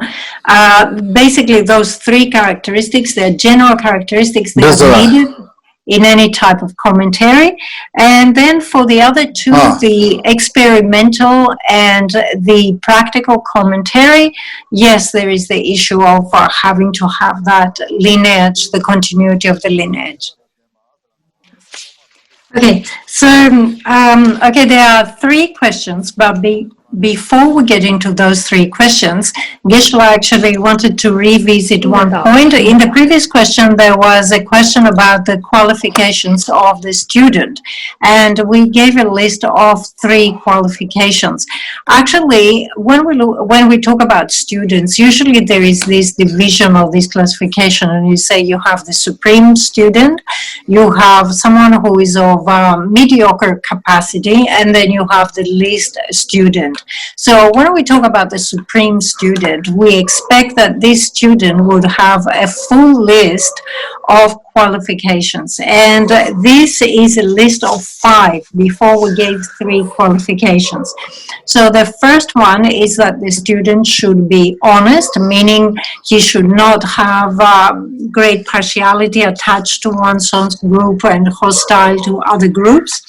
basically those three characteristics, they're general characteristics that are needed in any type of commentary. And then for the other two, the experimental and the practical commentary, yes, there is the issue of having to have that lineage, the continuity of the lineage. Okay, so, there are three questions, but before we get into those three questions, Geshe actually wanted to revisit one point. In the previous question, there was a question about the qualifications of the student, and we gave a list of three qualifications. Actually, when we talk about students, usually there is this division of this classification, and you say you have the supreme student, you have someone who is of mediocre capacity, and then you have the least student. So when we talk about the supreme student, we expect that this student would have a full list of qualifications. And this is a list of 5 before we gave 3 qualifications. So the first one is that the student should be honest, meaning he should not have great partiality attached to one's own group and hostile to other groups.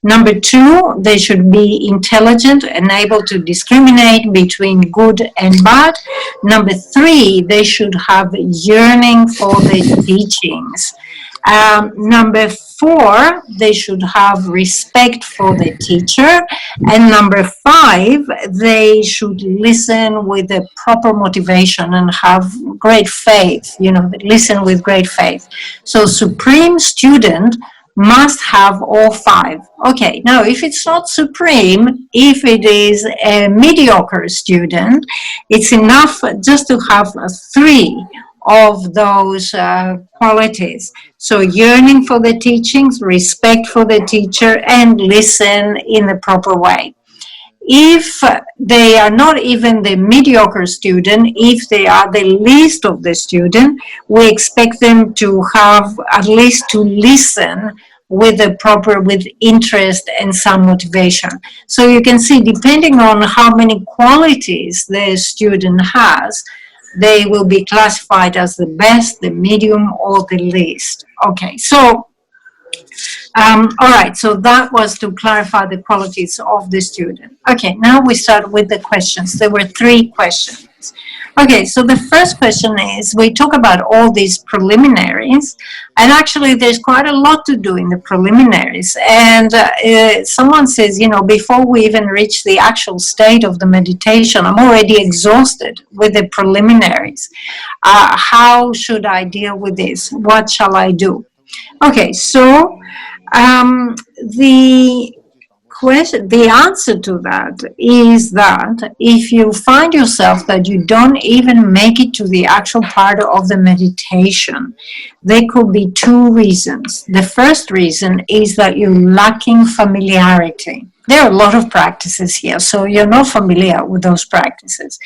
Number 2, they should be intelligent and able to discriminate between good and bad. Number 3, they should have yearning for the teachings. Number 4, they should have respect for the teacher. And number 5, they should listen with the proper motivation and have great faith, listen with great faith. So supreme student must have all 5. Okay, now if it's not supreme, if it is a mediocre student, it's enough just to have 3 of those qualities. So yearning for the teachings, respect for the teacher, and listen in the proper way. If they are not even the mediocre student, if they are the least of the student, we expect them to have at least to listen with interest and some motivation. So you can see, depending on how many qualities the student has, they will be classified as the best, the medium, or the least. Okay, so all right, so that was to clarify the qualities of the student. Okay, now we start with the questions. There were 3 questions. Okay, so the first question is, we talk about all these preliminaries, and actually there's quite a lot to do in the preliminaries. And someone says, before we even reach the actual state of the meditation, I'm already exhausted with the preliminaries. How should I deal with this? What shall I do? Okay, so the answer to that is that if you find yourself that you don't even make it to the actual part of the meditation, there could be 2 reasons. The first reason is that you're lacking familiarity. There are a lot of practices here, so you're not familiar with those practices.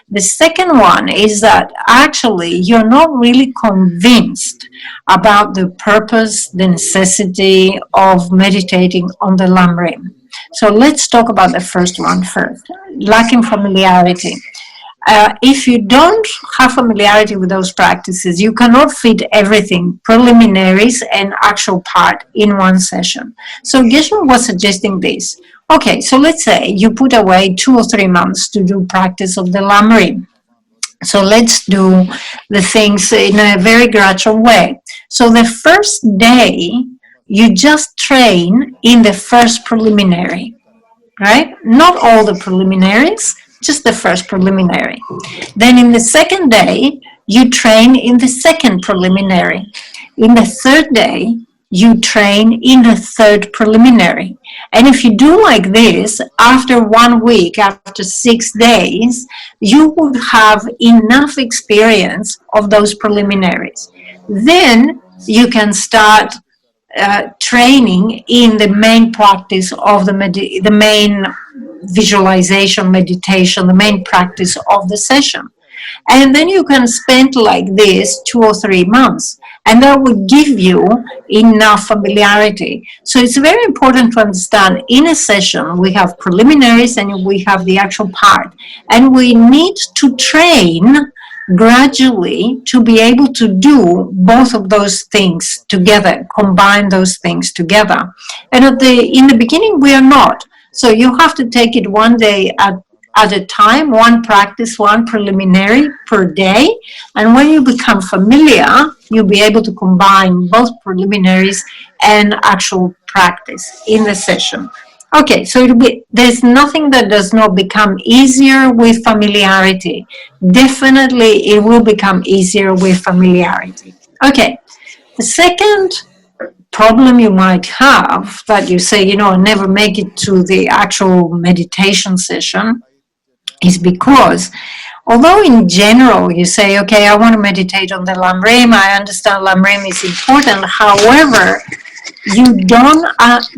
The second one is that actually you're not really convinced about the purpose, the necessity of meditating on the Lamrim. So let's talk about the first one first, lacking familiarity. If you don't have familiarity with those practices, you cannot fit everything, preliminaries and actual part, in one session. So Geshe was suggesting this. Okay, so let's say you put away 2 or 3 months to do practice of the Lamrim. So let's do the things in a very gradual way. So the first day, you just train in the first preliminary, right? Not all the preliminaries, just the first preliminary. Then in the second day, you train in the second preliminary. In the third day, you train in the third preliminary. And if you do like this, after 1 week, after 6 days, you would have enough experience of those preliminaries. Then you can start training in the main practice of the main visualization, meditation, the main practice of the session. And then you can spend like this 2 or 3 months, and that will give you enough familiarity. So it's very important to understand, in a session we have preliminaries and we have the actual part, and we need to train gradually to be able to do both of those things together, combine those things together. And in the beginning we are not. So you have to take it 1 day at a time, one practice, one preliminary per day. And when you become familiar, you'll be able to combine both preliminaries and actual practice in the session. Okay, so there's nothing that does not become easier with familiarity. Definitely it will become easier with familiarity. Okay, the second problem you might have, that you say, I never make it to the actual meditation session, is because although in general you say, okay, I want to meditate on the Lamrim, I understand Lamrim is important, however, you don't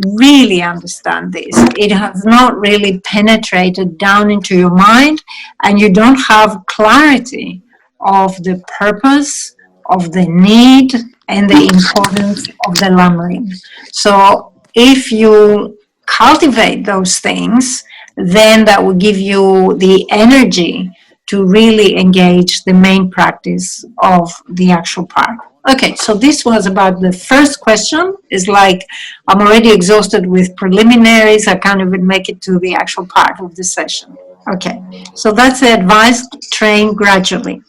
really understand this. It has not really penetrated down into your mind, and you don't have clarity of the purpose, of the need, and the importance of the Lamrim. So if you cultivate those things, then that will give you the energy to really engage the main practice of the actual part. Okay, so this was about the first question. It's like, I'm already exhausted with preliminaries. I can't even make it to the actual part of the session. Okay, so that's the advice: train gradually.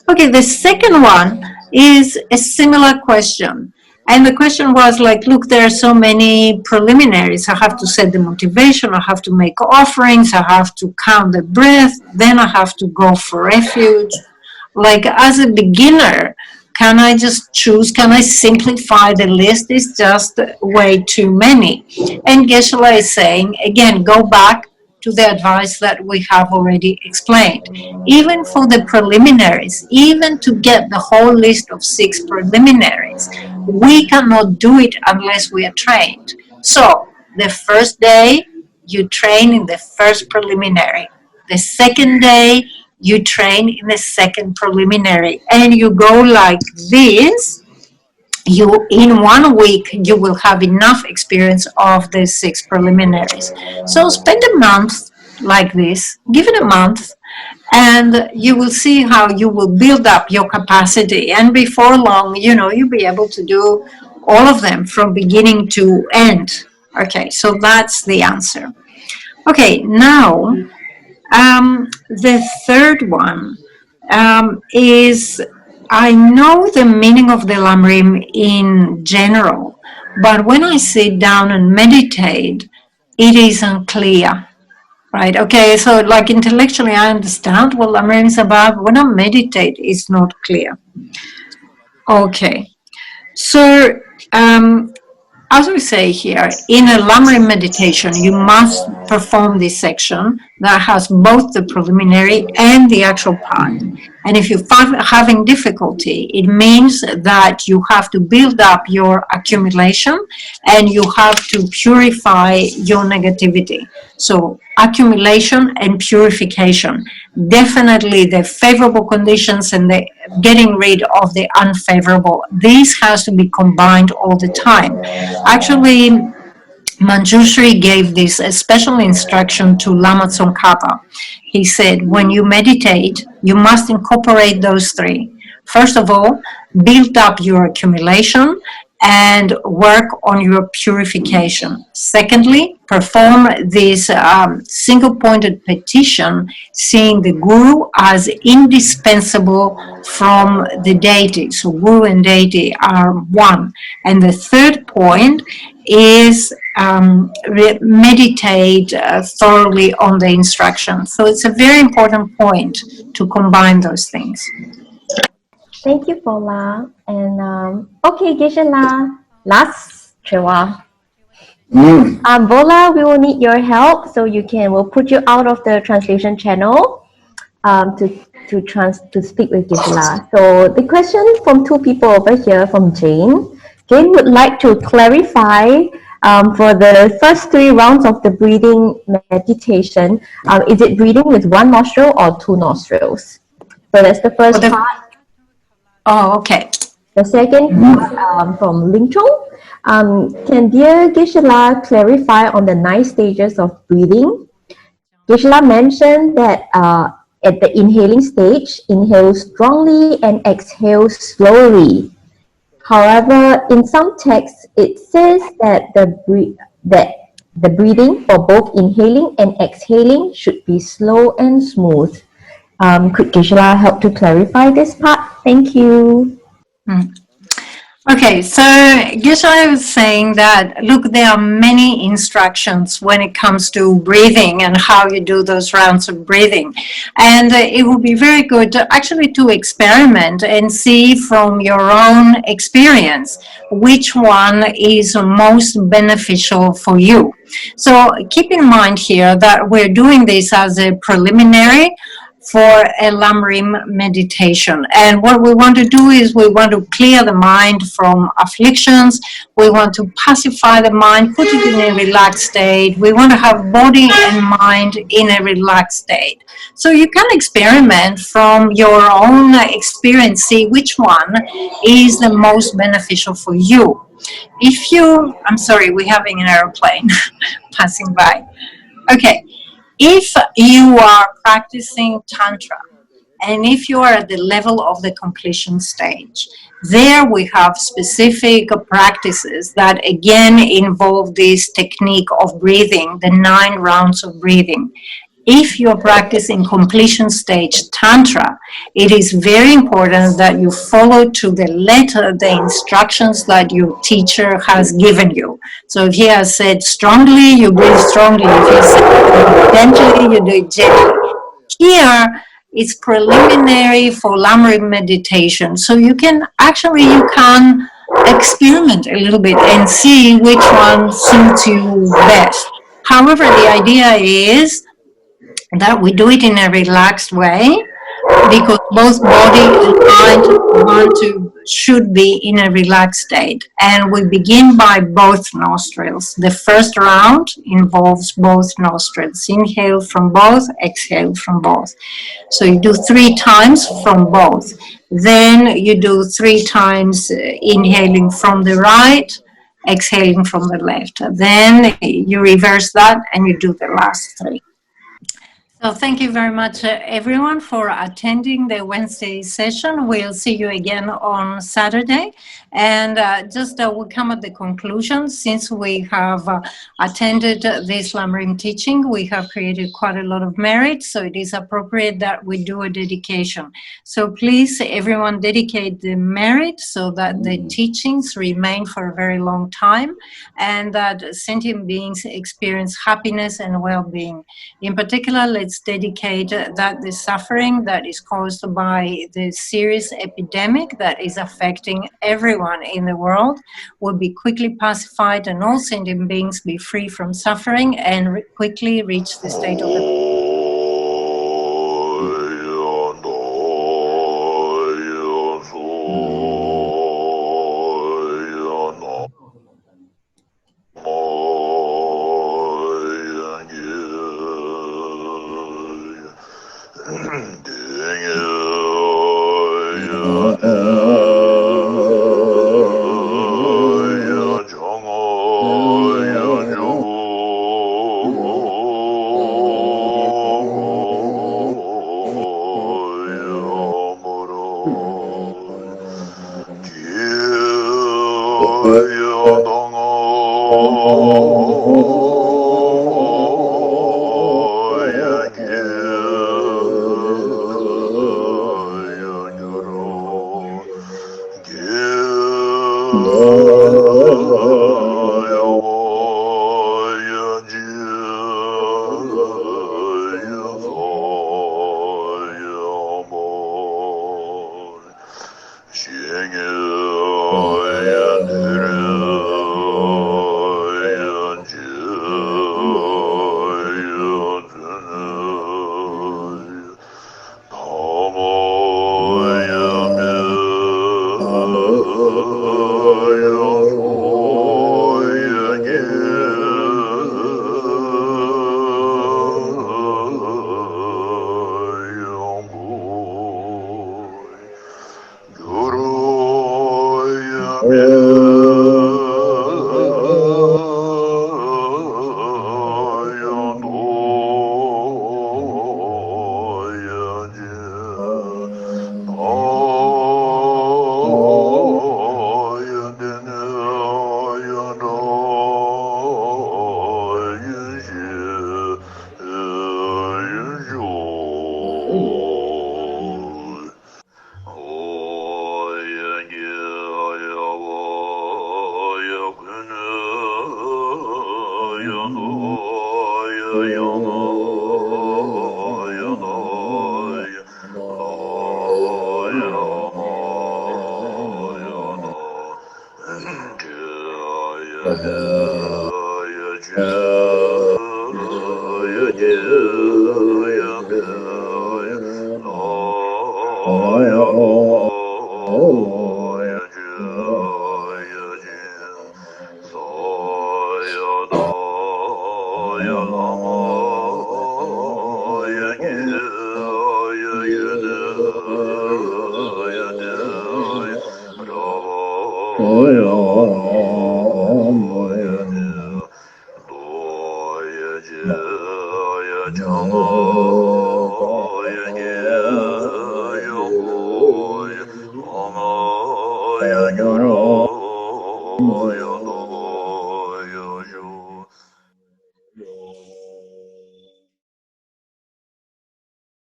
Okay, the second one is a similar question. And the question was like, look, there are so many preliminaries. I have to set the motivation, I have to make offerings, I have to count the breath, then I have to go for refuge. Like, as a beginner, can I just choose? Can I simplify the list? It's just way too many. And Geshe is saying, again, go back to the advice that we have already explained. Even for the preliminaries, even to get the whole list of 6 preliminaries, we cannot do it unless we are trained. So the first day, you train in the first preliminary. The second day, you train in the second preliminary. And you go like this. In 1 week, you will have enough experience of the 6 preliminaries. So spend a month like this, give it a month, and you will see how you will build up your capacity. And before long, you'll be able to do all of them from beginning to end. Okay, so that's the answer. Okay, now, the third one is, I know the meaning of the Lamrim in general, but when I sit down and meditate, it is unclear, right? Okay, so like intellectually I understand what Lamrim is about, but when I meditate, it's not clear. Okay, so as we say here, in a Lamrim meditation, you must perform this section that has both the preliminary and the actual part. And if you're having difficulty, it means that you have to build up your accumulation and you have to purify your negativity. So accumulation and purification. Definitely the favorable conditions and the getting rid of the unfavorable. This has to be combined all the time. Actually, Manjushri gave this special instruction to Lama Tsongkhapa. He said, when you meditate, you must incorporate those three. First of all, build up your accumulation and work on your purification. Secondly, perform this single-pointed petition, seeing the Guru as indispensable from the deity. So Guru and deity are one. And the third point is meditate thoroughly on the instructions. So it's a very important point to combine those things. Thank you, Voula. And okay, Geshe La, last Chewa. Voula, we will need your help, so we'll put you out of the translation channel to speak with Geshe La. So the question from two people over here, from Jane. Jane would like to clarify for the first 3 rounds of the breathing meditation, is it breathing with 1 nostril or 2 nostrils? So that's the first part. Oh, okay. The second part from Ling Chong. Can dear Geshe La clarify on the 9 stages of breathing? Geshe La mentioned that at the inhaling stage, inhale strongly and exhale slowly. However, in some texts, it says that the breathing for both inhaling and exhaling should be slow and smooth. Could Geshe La help to clarify this part? Thank you. Okay, so Geshe was saying that, look, there are many instructions when it comes to breathing and how you do those rounds of breathing. And it would be very good to experiment and see from your own experience which one is most beneficial for you. So keep in mind here that we're doing this as a preliminary for a Lamrim meditation. And what we want to do is we want to clear the mind from afflictions. We want to pacify the mind, put it in a relaxed state. We want to have body and mind in a relaxed state. So you can experiment from your own experience, see which one is the most beneficial for you. I'm sorry, we're having an airplane passing by. Okay. If you are practicing Tantra, and if you are at the level of the completion stage, there we have specific practices that again involve this technique of breathing, the 9 rounds of breathing. If you're practicing completion stage Tantra, it is very important that you follow to the letter the instructions that your teacher has given you. So if he has said strongly, you breathe strongly. If he said gently, you do it gently. Here, it's preliminary for Lamrim meditation. So you can experiment a little bit and see which one suits you best. However, the idea is that we do it in a relaxed way, because both body and mind should be in a relaxed state. And we begin by both nostrils. The first round involves both nostrils. Inhale from both, exhale from both. So you do 3 times from both. Then you do 3 times inhaling from the right, exhaling from the left. Then you reverse that and you do the last 3. So thank you very much, everyone, for attending the Wednesday session. We'll see you again on Saturday. And we'll come at the conclusion. Since we have attended this Lamrim teaching, we have created quite a lot of merit. So it is appropriate that we do a dedication. So please, everyone, dedicate the merit so that the teachings remain for a very long time and that sentient beings experience happiness and well-being. In particular, let's dedicate that the suffering that is caused by the serious epidemic that is affecting everyone in the world will be quickly pacified and all sentient beings be free from suffering and quickly reach the state of